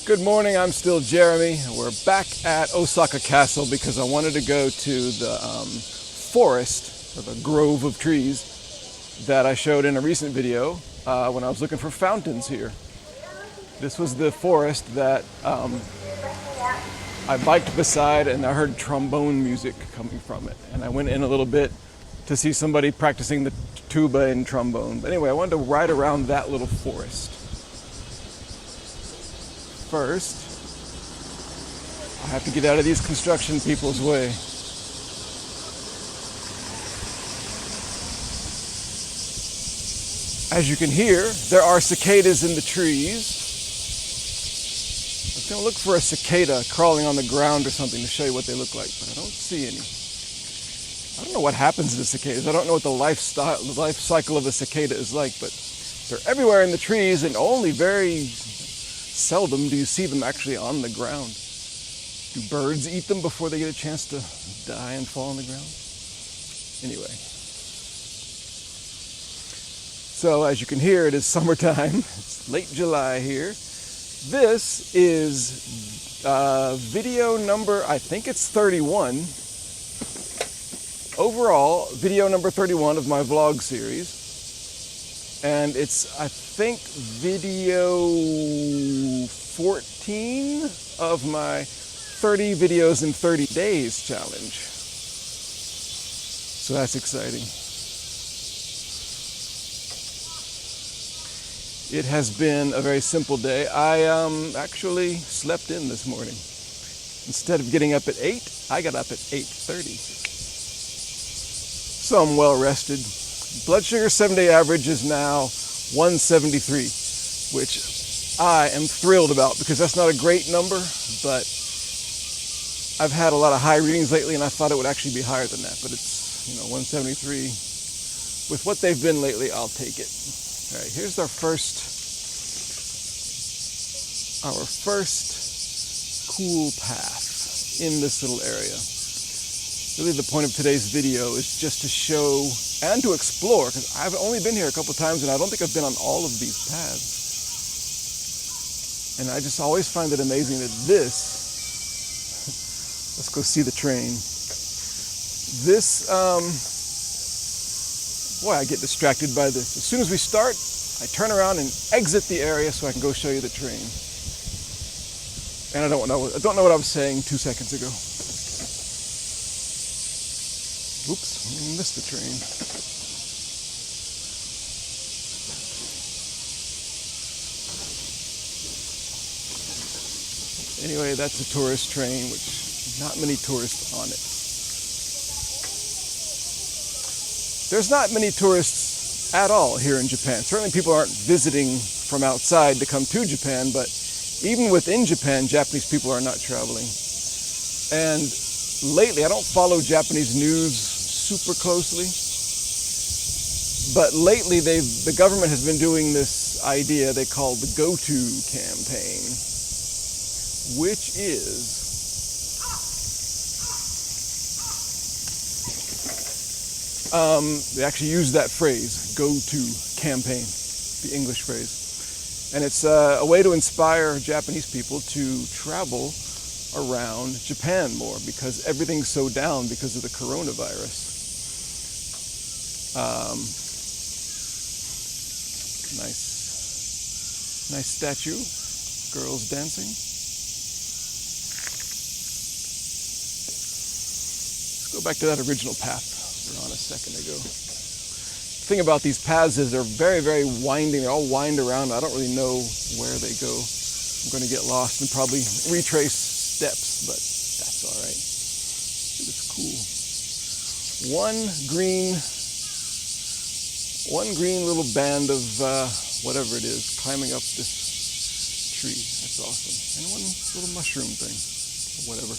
Good morning, I'm still Jeremy. We're back at Ōsaka Castle because I wanted to go to the forest, or the grove of trees that I showed in a recent video when I was looking for fountains here. This was the forest that I biked beside and I heard trombone music coming from it. And I went in a little bit to see somebody practicing the tuba and trombone. But anyway, I wanted to ride around that little forest. First, I have to get out of these construction people's way. As you can hear, there are cicadas in the trees. I was going to look for a cicada crawling on the ground or something to show you what they look like, but I don't see any. I don't know what happens to cicadas. I don't know what the life cycle of a cicada is like, but they're everywhere in the trees and only very seldom do you see them actually on the ground. Do birds eat them before they get a chance to die and fall on the ground? Anyway. So as you can hear, it is summertime. It's late July here. This is video number, I think it's 31. Overall, video number 31 of my vlog series. And it's, I think, video 14 of my 30 videos in 30 days challenge. So that's exciting. It has been a very simple day. I actually slept in this morning. Instead of getting up at 8, I got up at 8:30. So I'm well rested. Blood sugar 7-day average is now 173, which I am thrilled about because that's not a great number, but I've had a lot of high readings lately and I thought it would actually be higher than that, but it's, 173. With what they've been lately, I'll take it. All right, here's our first cool path in this little area. Really the point of today's video is just to show and to explore, because I've only been here a couple times and I don't think I've been on all of these paths. And I just always find it amazing that let's go see the train. This, boy, I get distracted by this. As soon as we start, I turn around and exit the area so I can go show you the train. And I don't know what I was saying 2 seconds ago. Oops, I missed the train. Anyway, that's a tourist train, which not many tourists on it. There's not many tourists at all here in Japan. Certainly people aren't visiting from outside to come to Japan, but even within Japan, Japanese people are not traveling. And lately, I don't follow Japanese news super closely, but lately the government has been doing this idea they call the Go-To campaign, which is they actually use that phrase, Go-To campaign, the English phrase, and it's a way to inspire Japanese people to travel around Japan more because everything's so down because of the coronavirus. Nice statue, girls dancing. Let's go back to that original path we were on a second ago. The thing about these paths is they're very, very winding. They all wind around. I don't really know where they go. I'm going to get lost and probably retrace steps, but that's all right. It's cool. One green little band of whatever it is climbing up this tree. That's awesome. And one little mushroom thing, or whatever.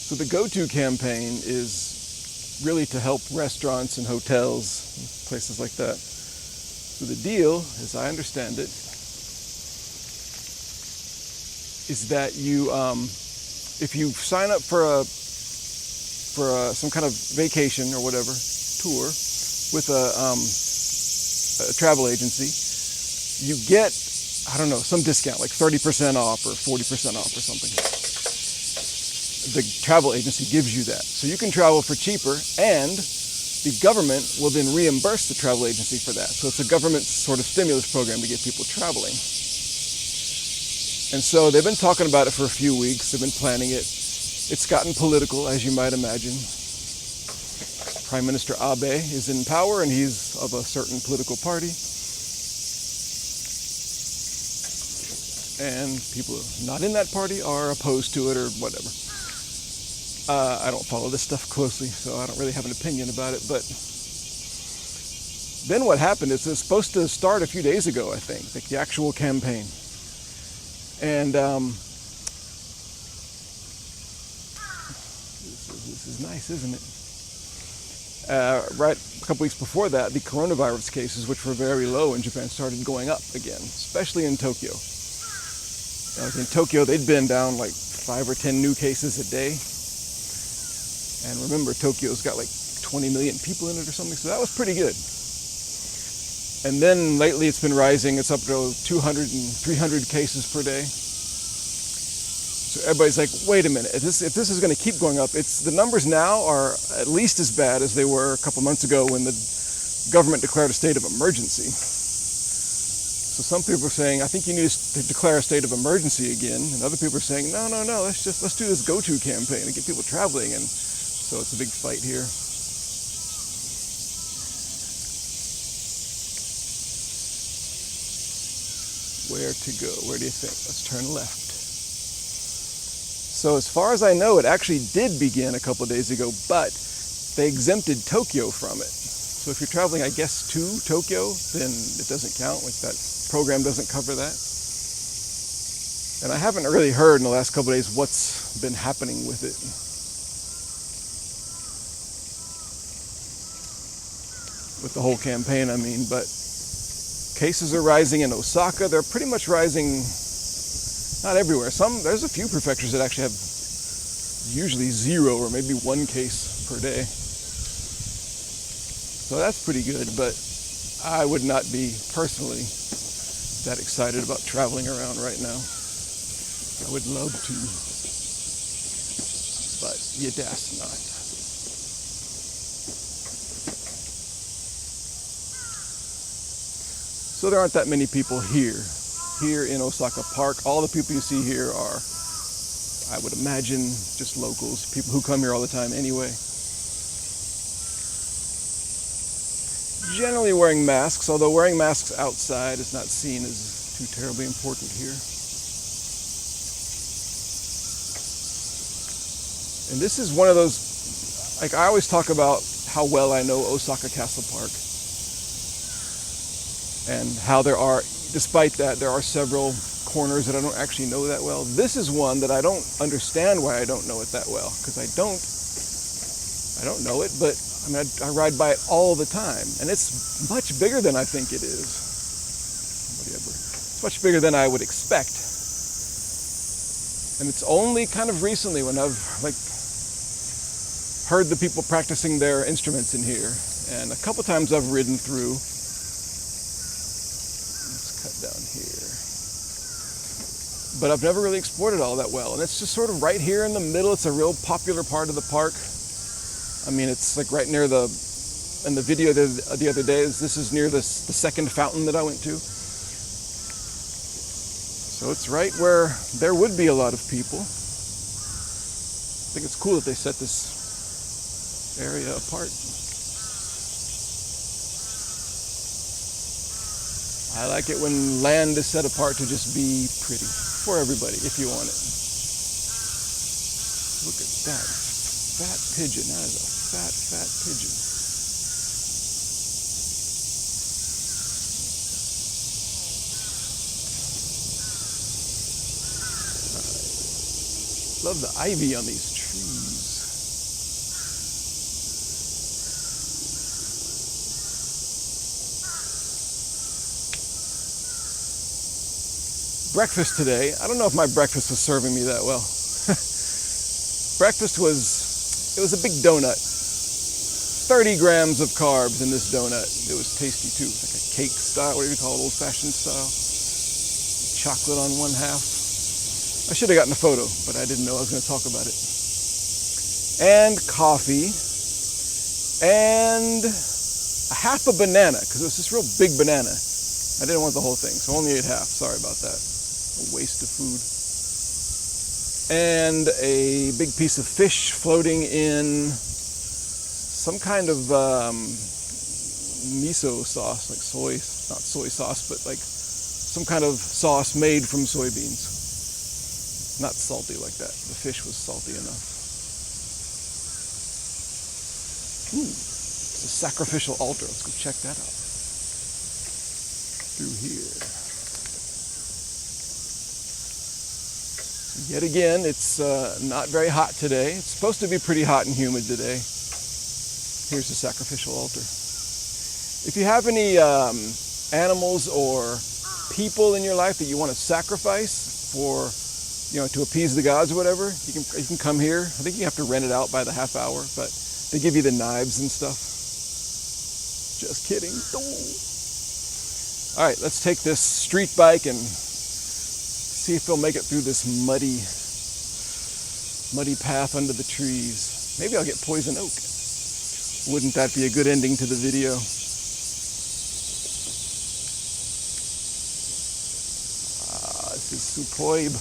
So the Go-To campaign is really to help restaurants and hotels, and places like that. So the deal, as I understand it, is that you, if you sign up for some kind of vacation or whatever tour with a a travel agency, you get, I don't know, some discount, like 30% off or 40% off or something. The travel agency gives you that. So you can travel for cheaper, and the government will then reimburse the travel agency for that. So it's a government sort of stimulus program to get people traveling. And so they've been talking about it for a few weeks. They've been planning it. It's gotten political, as you might imagine. Prime Minister Abe is in power, and he's of a certain political party. And people not in that party are opposed to it or whatever. I don't follow this stuff closely, so I don't really have an opinion about it. But then what happened is it's supposed to start a few days ago, I think, like the actual campaign. And this is nice, isn't it? Right a couple weeks before that, the coronavirus cases, which were very low in Japan, started going up again, especially in Tokyo. In Tokyo, they'd been down like 5 or 10 new cases a day. And remember, Tokyo's got like 20 million people in it or something, so that was pretty good. And then lately it's been rising. It's up to 200 and 300 cases per day. So everybody's like, wait a minute, if this is going to keep going up, the numbers now are at least as bad as they were a couple months ago when the government declared a state of emergency. So some people are saying, I think you need to declare a state of emergency again. And other people are saying, no, let's do this go-to campaign and get people traveling. And so it's a big fight here. Where to go? Where do you think? Let's turn left. So as far as I know, it actually did begin a couple of days ago, but they exempted Tokyo from it. So if you're traveling, I guess, to Tokyo, then it doesn't count. Like that program doesn't cover that. And I haven't really heard in the last couple of days what's been happening with it. With the whole campaign, I mean, but cases are rising in Osaka. They're pretty much rising, not everywhere. There's a few prefectures that actually have usually 0 or maybe 1 case per day. So that's pretty good, but I would not be personally that excited about traveling around right now. I would love to, but you das not. So there aren't that many people here in Ōsaka Park. All the people you see here are, I would imagine, just locals, people who come here all the time anyway. Generally wearing masks, although wearing masks outside is not seen as too terribly important here. And this is one of those, like I always talk about how well I know Ōsaka Castle Park. And how there are, despite that, there are several corners that I don't actually know that well. This is one that I don't understand why I don't know it that well, because I don't know it, but I mean, I ride by it all the time, and it's much bigger than I think it is. It's much bigger than I would expect. And it's only kind of recently when I've heard the people practicing their instruments in here, and a couple times I've ridden through. Down here. But I've never really explored it all that well. And it's just sort of right here in the middle. It's a real popular part of the park. I mean, it's like right near in the video the other day, this is near the second fountain that I went to. So it's right where there would be a lot of people. I think it's cool that they set this area apart. I like it when land is set apart to just be pretty for everybody, if you want it. Look at that fat pigeon. That is a fat pigeon. Love the ivy on these trees. Breakfast today, I don't know if my breakfast was serving me that well. Breakfast it was a big donut. 30 grams of carbs in this donut. It was tasty too. It's like a cake style, what do you call it, old-fashioned style. Chocolate on one half. I should have gotten a photo, but I didn't know I was going to talk about it. And coffee. And a half a banana, because it was this real big banana. I didn't want the whole thing, so I only ate half. Sorry about that. A waste of food. And a big piece of fish floating in some kind of miso sauce, like soy, not soy sauce, but like some kind of sauce made from soybeans. Not salty like that. The fish was salty enough. Ooh, it's a sacrificial altar. Let's go check that out. Through here. Yet again, it's not very hot today. It's supposed to be pretty hot and humid today. Here's the sacrificial altar. If you have any animals or people in your life that you want to sacrifice for, to appease the gods or whatever, you can come here. I think you have to rent it out by the half hour, but they give you the knives and stuff. Just kidding. All right, let's take this street bike and see if they'll make it through this muddy path under the trees. Maybe I'll get poison oak. Wouldn't that be a good ending to the video? This is superb. I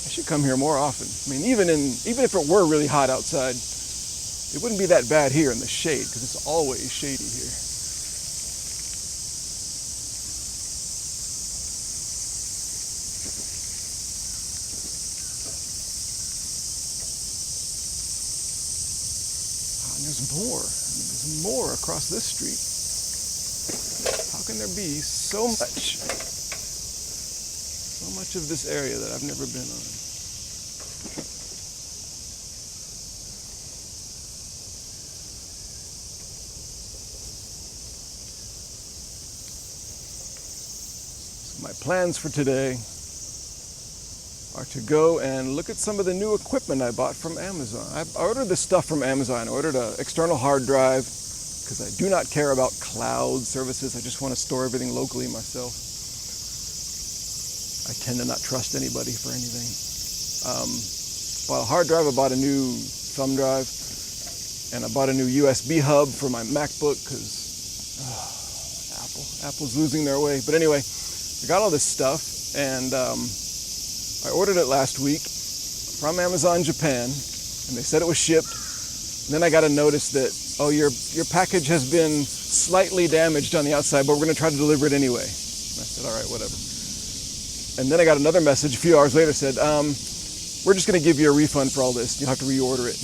should come here more often. I mean, even if it were really hot outside, it wouldn't be that bad here in the shade, because it's always shady here. There's more across this street. How can there be so much of this area that I've never been on? So my plans for today are to go and look at some of the new equipment I bought from Amazon. I ordered this stuff from Amazon. I ordered an external hard drive because I do not care about cloud services. I just want to store everything locally myself. I tend to not trust anybody for anything. Bought a hard drive, I bought a new thumb drive, and I bought a new USB hub for my MacBook because Apple's losing their way. But anyway, I got all this stuff, and I ordered it last week from Amazon Japan, and they said it was shipped. And then I got a notice that, your package has been slightly damaged on the outside, but we're going to try to deliver it anyway. And I said, all right, whatever. And then I got another message a few hours later, said, we're just going to give you a refund for all this. You'll have to reorder it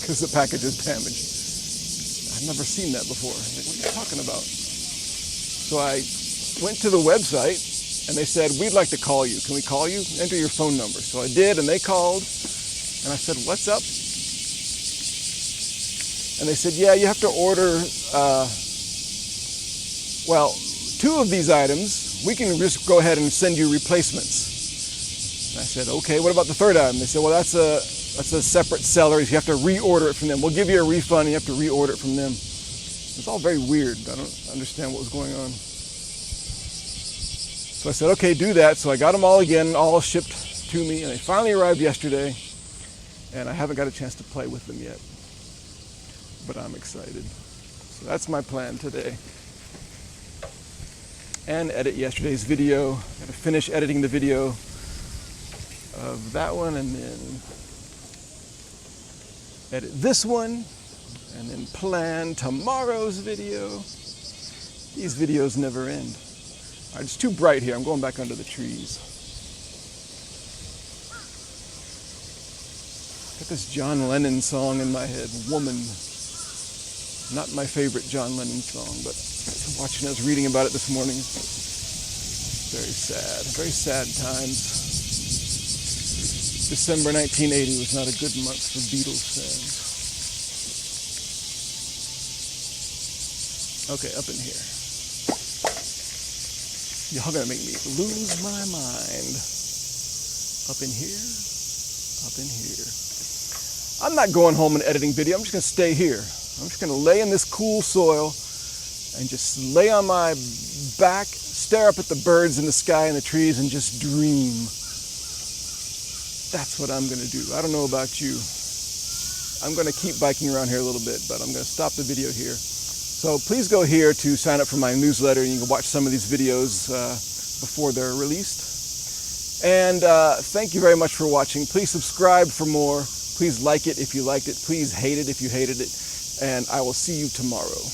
because the package is damaged. I've never seen that before. Like, what are you talking about? So I went to the website, and they said, we'd like to call you. Can we call you? Enter your phone number. So I did, and they called. And I said, what's up? And they said, yeah, you have to order, 2 of these items. We can just go ahead and send you replacements. And I said, okay, what about the third item? They said, well, that's a separate seller. You have to reorder it from them. We'll give you a refund, and you have to reorder it from them. It's all very weird. I don't understand what was going on. So I said, okay, do that. So I got them all again, all shipped to me, and they finally arrived yesterday, and I haven't got a chance to play with them yet, but I'm excited. So that's my plan today. And edit yesterday's video. Got to finish editing the video of that one, and then edit this one, and then plan tomorrow's video. These videos never end. All right, it's too bright here. I'm going back under the trees. Got this John Lennon song in my head, Woman. Not my favorite John Lennon song, but I was reading about it this morning. Very sad times. December 1980 was not a good month for Beatles fans. Okay, up in here. Y'all gonna make me lose my mind. Up in here, up in here. I'm not going home and editing video. I'm just gonna stay here. I'm just going to lay in this cool soil and just lay on my back, stare up at the birds in the sky and the trees, and just dream. That's what I'm going to do. I don't know about you. I'm going to keep biking around here a little bit, but I'm going to stop the video here. So please go here to sign up for my newsletter, and you can watch some of these videos before they're released. And thank you very much for watching. Please subscribe for more. Please like it if you liked it. Please hate it if you hated it. And I will see you tomorrow.